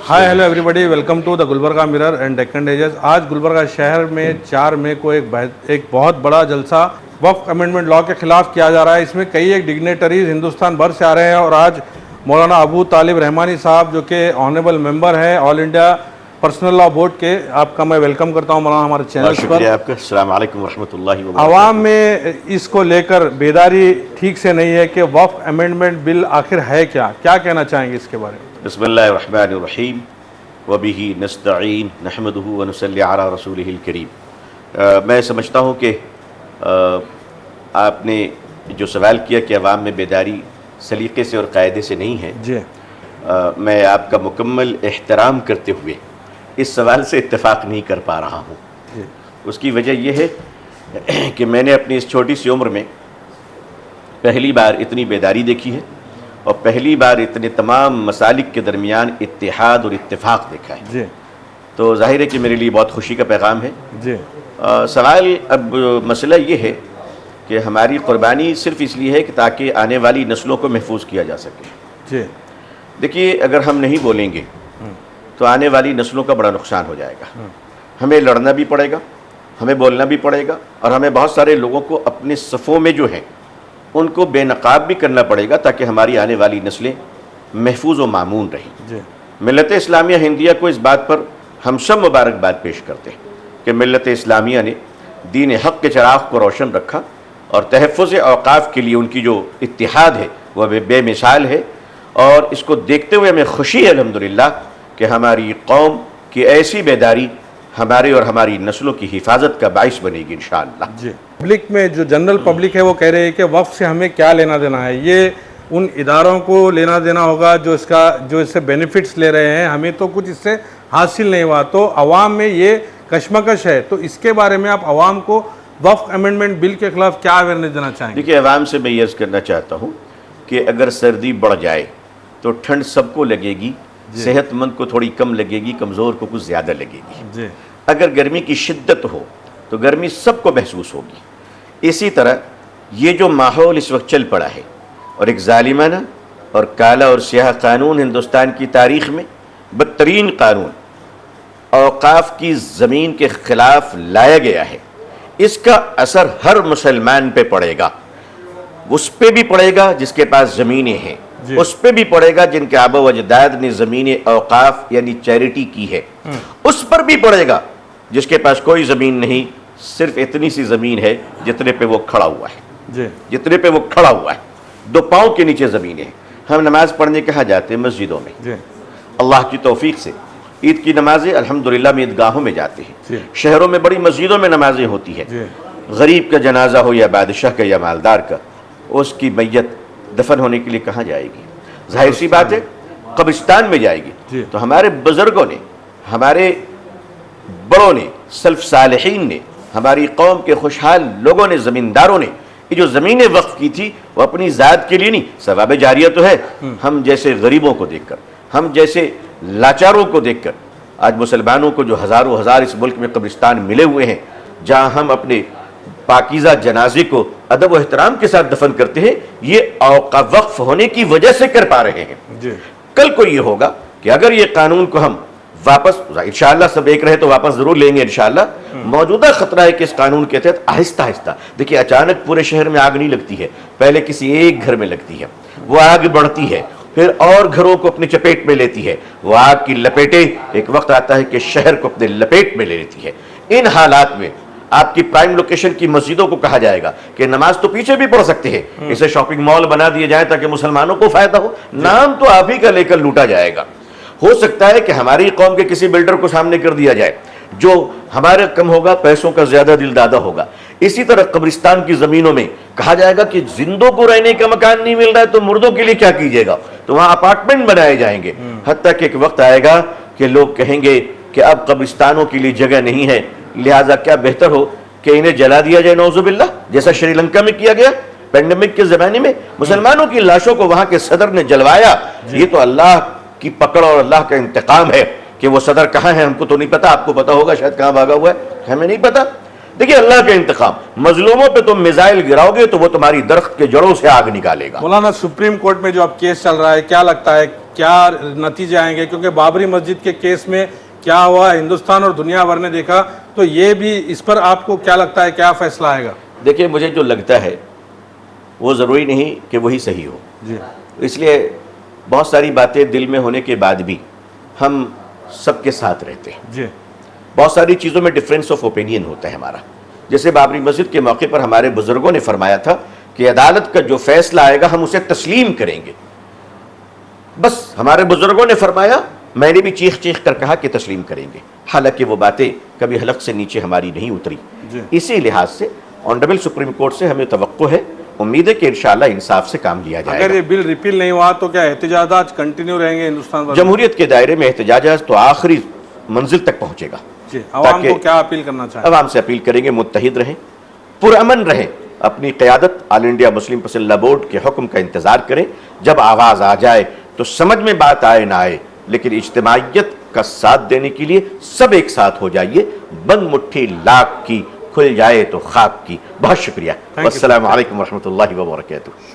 Hi hello everybody, welcome to the Gulbarga mirror and Deccan digest. आज गुलबर्गा शहर में 4 मई को एक बहुत बड़ा जलसा वक्फ अमेंडमेंट लॉ के खिलाफ किया जा रहा है। इसमें कई एक डिग्नेटरीज हिंदुस्तान भर से आ रहे हैं और आज मौलाना अबू तालिब रहमानी साहब जो कि ऑनरेबल मेंबर हैं all India personal law board के, आपका मैं वेलकम करता हूं मौलाना हमारे चैनल पर। आपका अस्सलाम वालेकुम रहमतुल्लाहि व बरकातहू। आवाम में इसको लेकर बेदारी ठीक से नहीं है कि वक्फ अमेंडमेंट बिल आखिर है क्या कहना चाहेंगे इसके बारे में? बिस्मिल्लाहिर्रहमानिर्रहीम व बिही नस्तईन नहमदुहु व नुसल्ली अला रसूलिहिल करीम। मैं समझता हूँ कि आपने जो सवाल किया कि अवाम में बेदारी सलीक़े से और कायदे से नहीं है जी, मैं आपका मुकम्मल एहतराम करते हुए इस सवाल से इत्तेफाक नहीं कर पा रहा हूँ। उसकी वजह यह है कि मैंने अपनी इस छोटी सी उम्र में पहली बार इतनी बेदारी देखी है और पहली बार इतने तमाम मसालिक के दरमियान इत्तेहाद और इत्तेफाक देखा है जी। तो जाहिर है कि मेरे लिए बहुत खुशी का पैगाम है जी। सवाल अब मसला ये है कि हमारी क़ुरबानी सिर्फ़ इसलिए है कि ताकि आने वाली नस्लों को महफूज किया जा सके। जी। देखिए, अगर हम नहीं बोलेंगे तो आने वाली नस्लों का बड़ा नुकसान हो जाएगा। हमें लड़ना भी पड़ेगा, हमें बोलना भी पड़ेगा और हमें बहुत सारे लोगों को अपने सफ़ों में जो हैं उनको बेनकाब भी करना पड़ेगा ताकि हमारी आने वाली नस्लें महफूज व मामून रहें। मिल्लत इस्लामिया हिंदिया को इस बात पर हम सब मुबारकबाद पेश करते हैं कि मिल्लत इस्लामिया ने दीन हक़ के चिराग को रोशन रखा और तहफ़्फ़ुज़ औक़ाफ़ के लिए उनकी जो इत्तिहाद है वह बेमिसाल है। और इसको देखते हुए हमें खुशी है अल्हम्दुलिल्लाह कि हमारी कौम की ऐसी बेदारी हमारे और हमारी नस्लों की हिफाजत का बाइस बनेगी इंशाअल्लाह। जी। पब्लिक में जो जनरल पब्लिक है वो कह रही है कि वक्फ से हमें क्या लेना देना है, ये उन इदारों को लेना देना होगा जो इससे बेनिफिट्स ले रहे हैं, हमें तो कुछ इससे हासिल नहीं हुआ। तो अवाम में ये कशमकश है, तो इसके बारे में आप अवाम को वक्फ अमेंडमेंट बिल के खिलाफ क्या अवेयरनेस देना चाहेंगे? देखिए, अवाम से मैं ये अर्ज़ करना चाहता हूँ कि अगर सर्दी बढ़ जाए तो ठंड सबको लगेगी, सेहतमंद को थोड़ी कम लगेगी, कमज़ोर को कुछ ज़्यादा लगेगी जी। अगर गर्मी की शिद्दत हो तो गर्मी सबको महसूस होगी। इसी तरह ये जो माहौल इस वक्त चल पड़ा है और एक ज़ालिमाना और काला और स्याह कानून हिंदुस्तान की तारीख़ में बदतरीन कानून औक़ाफ़ की ज़मीन के ख़िलाफ़ लाया गया है, इसका असर हर मुसलमान पे पड़ेगा। उस पे भी पड़ेगा जिसके पास ज़मीनें हैं, उस पे भी पड़ेगा जिनके आबा व अजदाद ने ज़मीन औक़ाफ़ यानी चैरिटी की है, उस पर भी पड़ेगा जिसके पास कोई ज़मीन नहीं, सिर्फ इतनी सी ज़मीन है जितने पे वो खड़ा हुआ है, जितने पे वो खड़ा हुआ है, 2 पाँव के नीचे ज़मीनें हैं। हम नमाज़ पढ़ने कहाँ जाते हैं? मस्जिदों में। अल्लाह की तौफीक से ईद की नमाज़ें अल्हम्दुलिल्लाह में ईदगाहों में जाते हैं, शहरों में बड़ी मस्जिदों में नमाज़ें होती है। गरीब का जनाजा हो या बादशाह का या मालदार का, उसकी मैयत दफन होने के लिए कहाँ जाएगी? जाहिर सी बात है कब्रिस्तान में जाएगी। तो हमारे बुजुर्गों ने, हमारे बड़ों ने, सल्फ सालिहीन ने, हमारी कौम के खुशहाल लोगों ने, ज़मींदारों ने ये जो ज़मीनें वक्फ की थी वो अपनी ज़ात के लिए नहीं, सवाब जारिया तो है। हम जैसे गरीबों को देखकर, हम जैसे लाचारों को देखकर आज मुसलमानों को जो हज़ारों हज़ार इस मुल्क में कब्रिस्तान मिले हुए हैं जहाँ हम अपने पाकीज़ा जनाजे को अदब व एहतराम के साथ दफन करते हैं, ये वक्फ होने की वजह से कर पा रहे हैं। कल को ये होगा कि अगर ये कानून को हम वापस इंशाअल्लाह सब एक रहे तो वापस जरूर लेंगे इंशाअल्लाह। मौजूदा खतरा है कि इस कानून के तहत आहिस्ता आहिस्ता, देखिए अचानक पूरे शहर में आग नहीं लगती है, पहले किसी एक घर में लगती है, वो आग बढ़ती है, फिर और घरों को अपनी चपेट में लेती है, वो आग की लपेटें एक वक्त आता है कि शहर को अपने लपेट में ले लेती है। इन हालात में आपकी प्राइम लोकेशन की मस्जिदों को कहा जाएगा कि नमाज तो पीछे भी पढ़ सकते हैं, इसे शॉपिंग मॉल बना दिए जाए ताकि मुसलमानों को फायदा हो, नाम तो आप ही का लेकर लूटा जाएगा। हो सकता है कि हमारी कौम के किसी बिल्डर को सामने कर दिया जाए जो हमारे कम होगा, पैसों का ज्यादा दिलदादा होगा। इसी तरह कब्रिस्तान की जमीनों में कहा जाएगा कि जिंदों को रहने का मकान नहीं मिल रहा है तो मुर्दों के लिए क्या कीजिएगा, तो वहां अपार्टमेंट बनाए जाएंगे। हत्ता कि एक वक्त आएगा कि लोग कहेंगे कि अब कब्रिस्तानों के लिए जगह नहीं है, लिहाजा क्या बेहतर हो कि इन्हें जला दिया जाए, नौजुबिल्लाह, जैसा श्रीलंका में किया गया पेंडेमिक के जमाने में मुसलमानों की लाशों को वहां के सदर ने जलवाया। ये तो अल्लाह की पकड़ और अल्लाह का इंतकाम है कि वो सदर कहाँ है हमको तो नहीं पता, आपको पता होगा शायद कहाँ भागा हुआ है, हमें नहीं पता। देखिए अल्लाह का इंतकाम, मजलूमों पे तुम मिसाइल गिराओगे तो वो तुम्हारी दरख्त के जड़ों से आग निकालेगा। मौलाना, सुप्रीम कोर्ट में जो अब केस चल रहा है, क्या लगता है کیا نتیجے آئیں گے، کیونکہ بابری مسجد کے کیس میں کیا ہوا ہندوستان اور دنیا بھر نے دیکھا، تو یہ بھی اس پر آپ کو کیا لگتا ہے کیا فیصلہ آئے گا؟ دیکھیں مجھے جو لگتا ہے وہ ضروری نہیں کہ وہی صحیح ہو، جی اس لیے بہت ساری باتیں دل میں ہونے کے بعد بھی ہم سب کے ساتھ رہتے ہیں. جی بہت ساری چیزوں میں ڈفرینس آف اوپینین ہوتا ہے ہمارا. جیسے بابری مسجد کے موقع پر ہمارے بزرگوں نے فرمایا تھا کہ عدالت کا جو فیصلہ آئے گا ہم اسے تسلیم کریں گے. بس ہمارے بزرگوں نے فرمایا، میں نے بھی چیخ چیخ کر کہا کہ تسلیم کریں گے، حالانکہ وہ باتیں کبھی حلق سے نیچے ہماری نہیں اتری. جی. اسی لحاظ سے آنریبل سپریم کورٹ سے ہمیں توقع ہے، امید ہے کہ انشاءاللہ انصاف سے کام لیا جائے اگر گا. یہ بل ریپیل نہیں ہوا تو کیا احتجاجات کنٹینیو رہیں گے ہندوستان بھر میں؟ جمہوریت کے دائرے میں احتجاجات تو آخری منزل تک پہنچے گا. جی عوام تاکہ کو کیا اپیل کرنا چاہیں؟ عوام سے اپیل کریں گے متحد رہیں، پرامن رہیں، اپنی قیادت آل انڈیا مسلم پسندہ بورڈ کے حکم کا انتظار کریں. جب آواز آ جائے تو سمجھ میں بات آئے نہ آئے لیکن اجتماعیت کا ساتھ دینے کے لیے سب ایک ساتھ ہو جائیے. بند مٹھی لاکھ کی، کھل جائے تو خاک کی. بہت شکریہ. you. والسلام علیکم ورحمۃ اللہ وبرکاتہ.